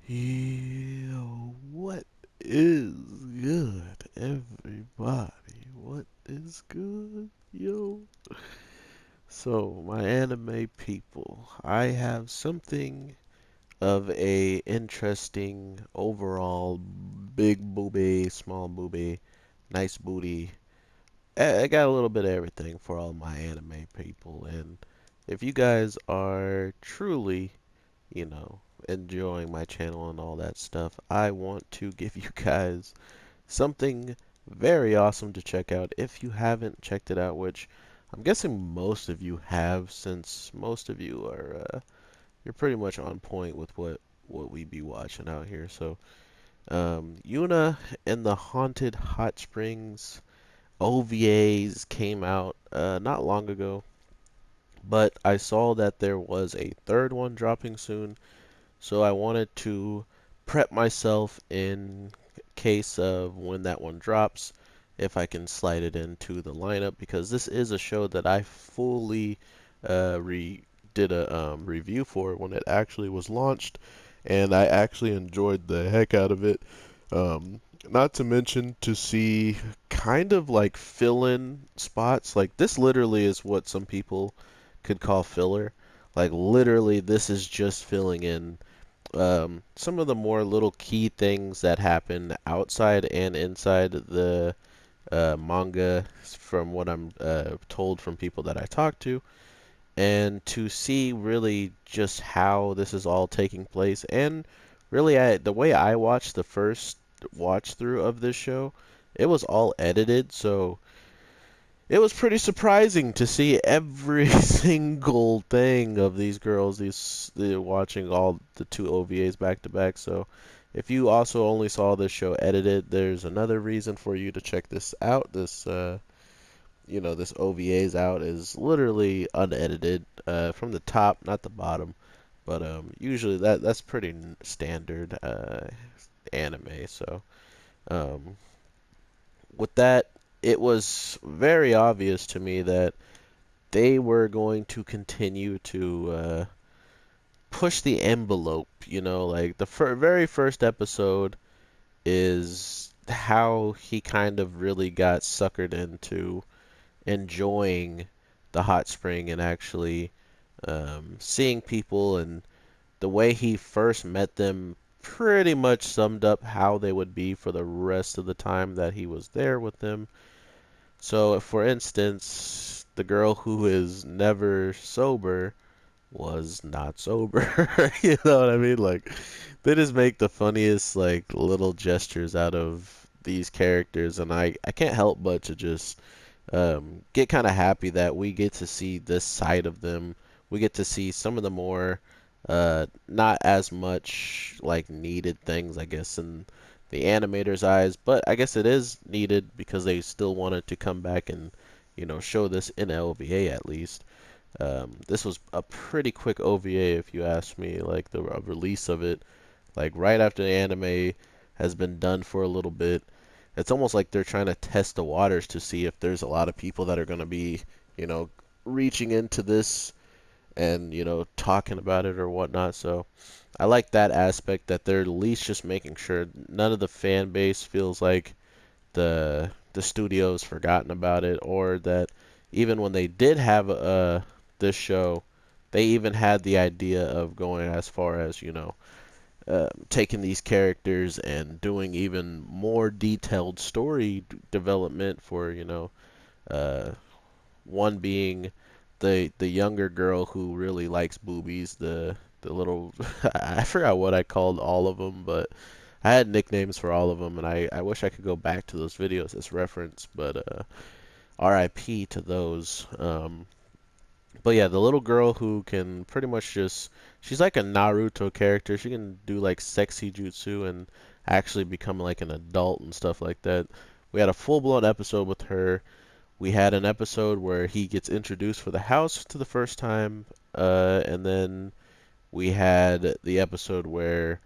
Yo, what is good, everybody? What is good, yo? So, my anime people, I have something of a interesting overall big booby, small booby, nice booty. I got a little bit of everything for all my anime people, and if you guys are truly enjoying my channel and all that stuff, I want to give you guys something very awesome to check out if you haven't checked it out, which I'm guessing most of you have, since most of you are you're pretty much on point with what we be watching out here. So, YUUNA and the Haunted Hot Springs OVAs came out not long ago, but I saw that there was a third one dropping soon. So I wanted to prep myself in case of when that one drops, if I can slide it into the lineup, because this is a show that I fully did a review for when it actually was launched, and I actually enjoyed the heck out of it. Not to mention to see kind of like fill-in spots. Like this literally is what some people could call filler. Like literally, this is just filling in some of the more little key things that happen outside and inside the manga, from what I'm told from people that I talk to, and to see really just how this is all taking place. And really, the way I watched the first watch through of this show, it was all edited, so it was pretty surprising to see every single thing of these girls. They're watching all the two OVAs back to back. So, if you also only saw this show edited, there's another reason for you to check this out. This OVA's out is literally unedited from the top, not the bottom. But usually that's pretty standard anime. So, um, with that, it was very obvious to me that they were going to continue to push the envelope. Like the very first episode is how he kind of really got suckered into enjoying the hot spring and actually seeing people, and the way he first met them pretty much summed up how they would be for the rest of the time that he was there with them. So, for instance, the girl who is never sober was not sober. You know what I mean? Like, they just make the funniest, like, little gestures out of these characters, and I can't help but to just get kind of happy that we get to see this side of them. We get to see some of the more, not as much, like, needed things, I guess, in the animator's eyes, but I guess it is needed because they still wanted to come back and, show this in LVA at least. This was a pretty quick OVA, if you ask me, like the release of it, like right after the anime has been done for a little bit. It's almost like they're trying to test the waters to see if there's a lot of people that are going to be, you know, reaching into this and, talking about it or whatnot. So I like that aspect that they're at least just making sure none of the fan base feels like the studio's forgotten about it, or that even when they did have this show, they even had the idea of going as far as taking these characters and doing even more detailed story development for uh, one being the younger girl who really likes boobies, the little I forgot what I called all of them, but I had nicknames for all of them, and I wish I could go back to those videos as reference, but RIP to those. But yeah, the little girl who can pretty much just, she's like a Naruto character. She can do like sexy jutsu and actually become like an adult and stuff like that. We had a full-blown episode with her. We had an episode where he gets introduced for the house to the first time, and then we had the episode where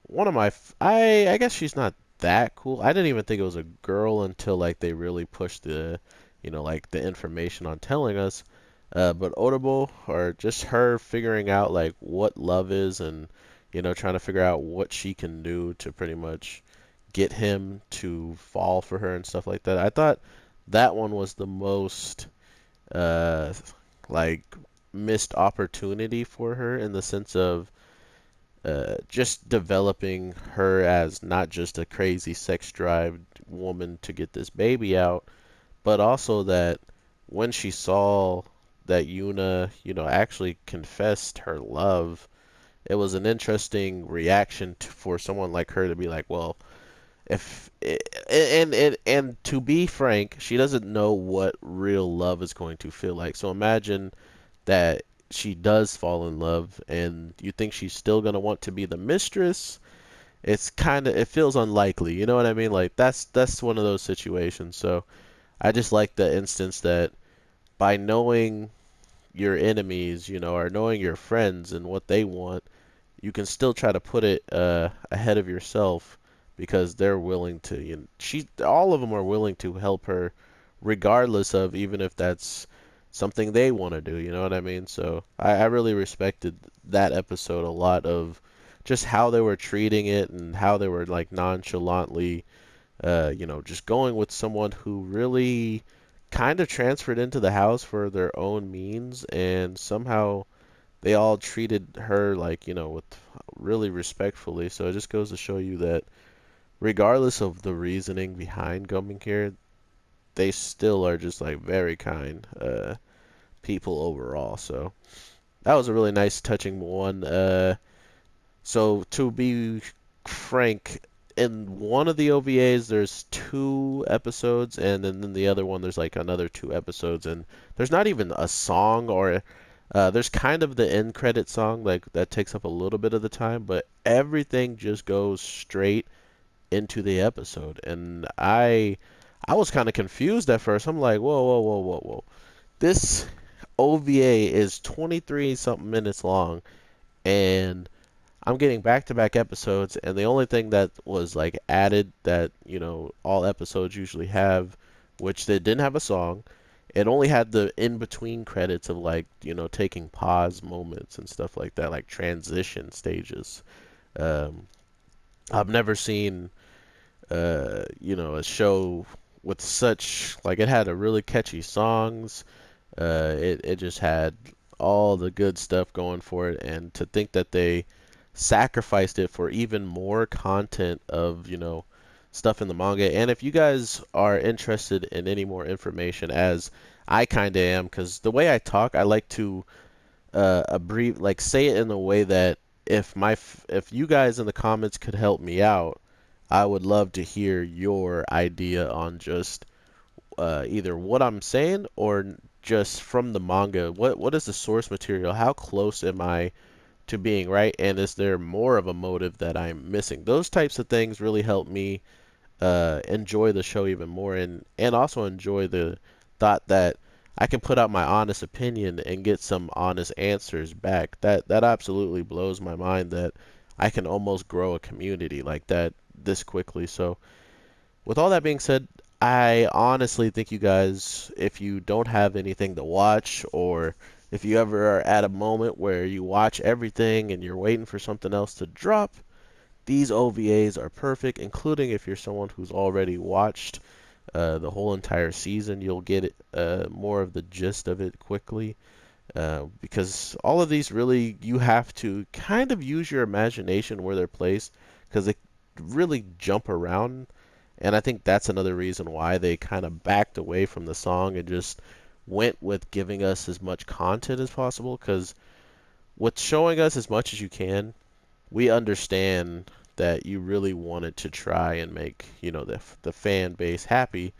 one of my I guess she's not that cool. I didn't even think it was a girl until like they really pushed the like the information on telling us. But Otobo, or just her figuring out like what love is, and trying to figure out what she can do to pretty much get him to fall for her and stuff like that. I thought that one was the most uh like missed opportunity for her in the sense of just developing her as not just a crazy sex drive woman to get this baby out, but also that when she saw that Yuna, actually confessed her love, it was an interesting reaction for someone like her to be like, well, if and to be frank, she doesn't know what real love is going to feel like. So imagine that she does fall in love and you think she's still going to want to be the mistress. It feels unlikely, you know what I mean? Like that's one of those situations. So I just like the instance that by knowing your enemies, or knowing your friends and what they want, you can still try to put it ahead of yourself because they're willing to. All of them are willing to help her, regardless of even if that's something they want to do. You know what I mean? So I really respected that episode a lot of just how they were treating it and how they were like nonchalantly, just going with someone who really kind of transferred into the house for their own means and somehow they all treated her like, with really respectfully. So it just goes to show you that regardless of the reasoning behind coming here, they still are just like very kind people overall. So that was a really nice, touching one. So to be frank, in one of the OVAs there's two episodes, and then in the other one there's like another two episodes, and there's not even a song or there's kind of the end credit song like that takes up a little bit of the time, but everything just goes straight into the episode, and I was kind of confused at first. I'm like, whoa, whoa, whoa, whoa, whoa. This OVA is 23 something minutes long, and I'm getting back-to-back episodes, and the only thing that was like added that, all episodes usually have, which they didn't have a song, it only had the in-between credits of like, taking pause moments and stuff like that, like transition stages. Um, I've never seen, a show with such like it had a really catchy songs. It just had all the good stuff going for it, and to think that they sacrificed it for even more content of, stuff in the manga. And if you guys are interested in any more information, as I kind of am, because the way I talk, I like to like say it in a way that if you guys in the comments could help me out, I would love to hear your idea on just either what I'm saying or just from the manga. What is the source material? How close am I to being right? And is there more of a motive that I'm missing? Those types of things really help me enjoy the show even more, and also enjoy the thought that I can put out my honest opinion and get some honest answers back. That absolutely blows my mind that I can almost grow a community like that this quickly. So with all that being said, I honestly think you guys, if you don't have anything to watch, or if you ever are at a moment where you watch everything and you're waiting for something else to drop, these OVAs are perfect, including if you're someone who's already watched the whole entire season. You'll get more of the gist of it quickly. Because all of these really, you have to kind of use your imagination where they're placed, because they really jump around. And I think that's another reason why they kind of backed away from the song and just went with giving us as much content as possible. Because with showing us as much as you can, we understand that you really wanted to try and make, the fan base happy,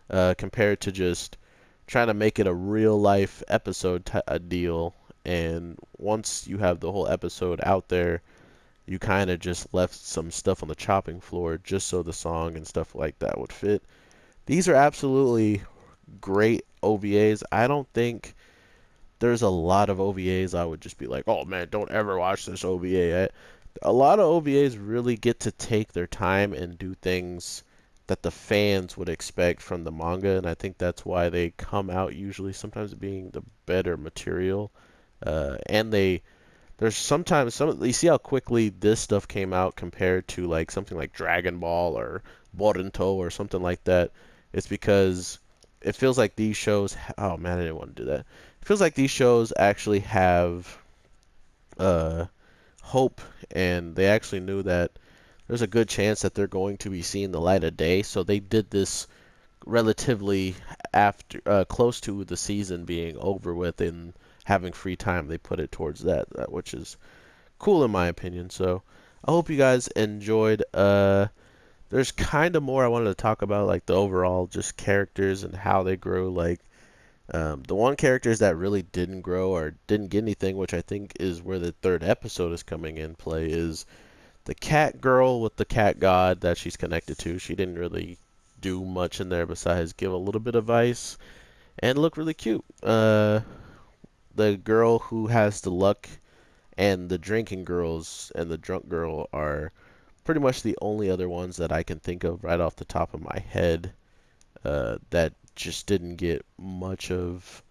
compared to just trying to make it a real life episode a deal. And once you have the whole episode out there, you kind of just left some stuff on the chopping floor just so the song and stuff like that would fit. These are absolutely great OVAs. I don't think there's a lot of OVAs I would just be like, oh man, don't ever watch this OVA. A lot of OVAs really get to take their time and do things that the fans would expect from the manga, and I think that's why they come out usually sometimes being the better material. And there's sometimes some you see how quickly this stuff came out compared to like something like Dragon Ball or Boruto or something like that. It's because it feels like these shows. Oh man, I didn't want to do that. It feels like these shows actually have uh, hope, and they actually knew that there's a good chance that they're going to be seeing the light of day. So they did this relatively after close to the season being over with and having free time. They put it towards that, which is cool in my opinion. So I hope you guys enjoyed. There's kind of more I wanted to talk about, like the overall just characters and how they grow. Like the one characters that really didn't grow or didn't get anything, which I think is where the third episode is coming in play, is the cat girl with the cat god that she's connected to. She didn't really do much in there besides give a little bit of advice and look really cute. The girl who has the luck and the drinking girls and the drunk girl are pretty much the only other ones that I can think of right off the top of my head that just didn't get much of.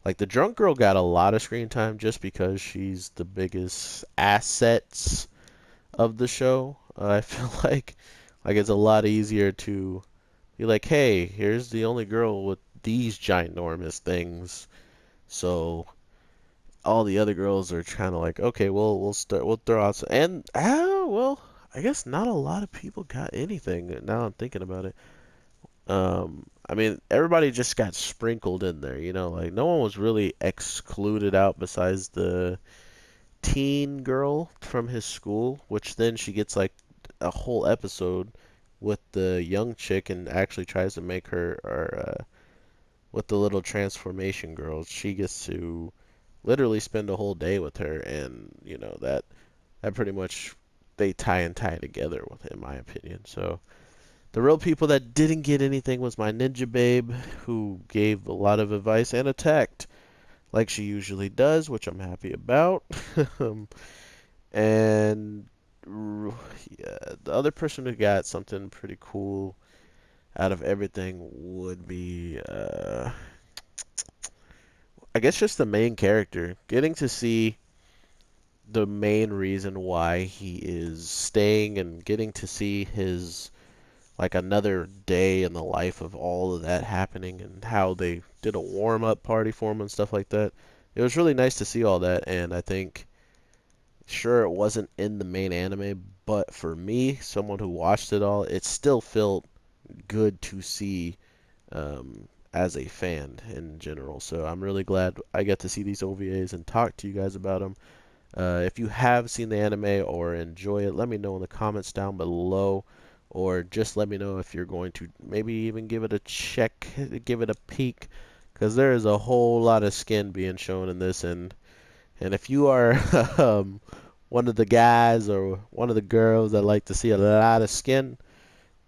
Like the drunk girl got a lot of screen time just because she's the biggest assets of the show. I feel like it's a lot easier to be like, hey, here's the only girl with these ginormous things. So all the other girls are kind of like, okay, we'll throw out some, and well, I guess not a lot of people got anything. Now I'm thinking about it. I mean, everybody just got sprinkled in there, like no one was really excluded out besides the teen girl from his school, which then she gets like a whole episode with the young chick and actually tries to make her, or with the little transformation girl, she gets to literally spend a whole day with her, and that pretty much they tie together with it, in my opinion. So the real people that didn't get anything was my ninja babe, who gave a lot of advice and attacked like she usually does, which I'm happy about. And yeah, the other person who got something pretty cool out of everything would be, I guess, just the main character. Getting to see the main reason why he is staying and getting to see his, like, another day in the life of all of that happening and how they did a warm up party for him and stuff like that. It was really nice to see all that, and I think, sure, it wasn't in the main anime, but for me, someone who watched it all, it still felt good to see as a fan in general. So I'm really glad I get to see these OVAs and talk to you guys about them. If you have seen the anime or enjoy it, let me know in the comments down below, or just let me know if you're going to maybe even give it a check, give it a peek, because there is a whole lot of skin being shown in this, and if you are one of the guys or one of the girls that like to see a lot of skin,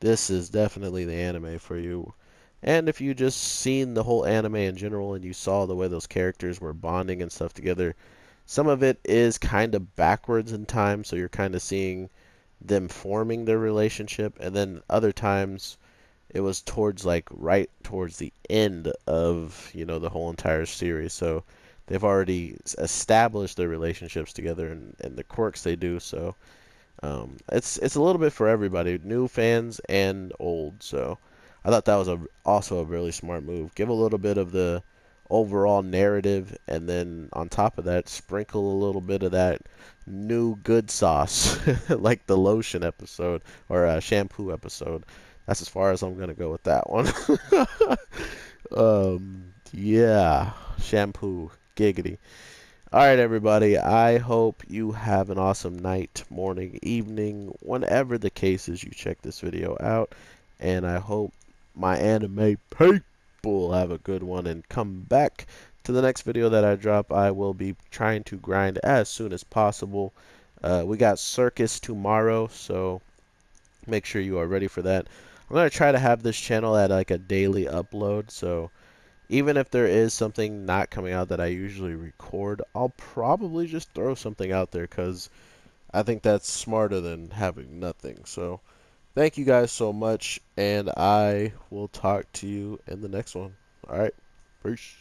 this is definitely the anime for you. And if you just seen the whole anime in general and you saw the way those characters were bonding and stuff together, some of it is kind of backwards in time, so you're kind of seeing them forming their relationship, and then other times it was towards like right towards the end of the whole entire series. So they've already established their relationships together and the quirks they do. So it's a little bit for everybody, new fans and old. So I thought that was also a really smart move. Give a little bit of the overall narrative, and then on top of that, sprinkle a little bit of that new good sauce, like the lotion episode or shampoo episode. That's as far as I'm gonna go with that one. Yeah, shampoo, giggity. All right, everybody. I hope you have an awesome night, morning, evening, whenever the case is you check this video out. And I hope my anime people have a good one and come back to the next video that I drop. I will be trying to grind as soon as possible. We got Circus tomorrow, so make sure you are ready for that. I'm going to try to have this channel at like a daily upload, so even if there is something not coming out that I usually record, I'll probably just throw something out there because I think that's smarter than having nothing. So thank you guys so much, and I will talk to you in the next one. All right, peace.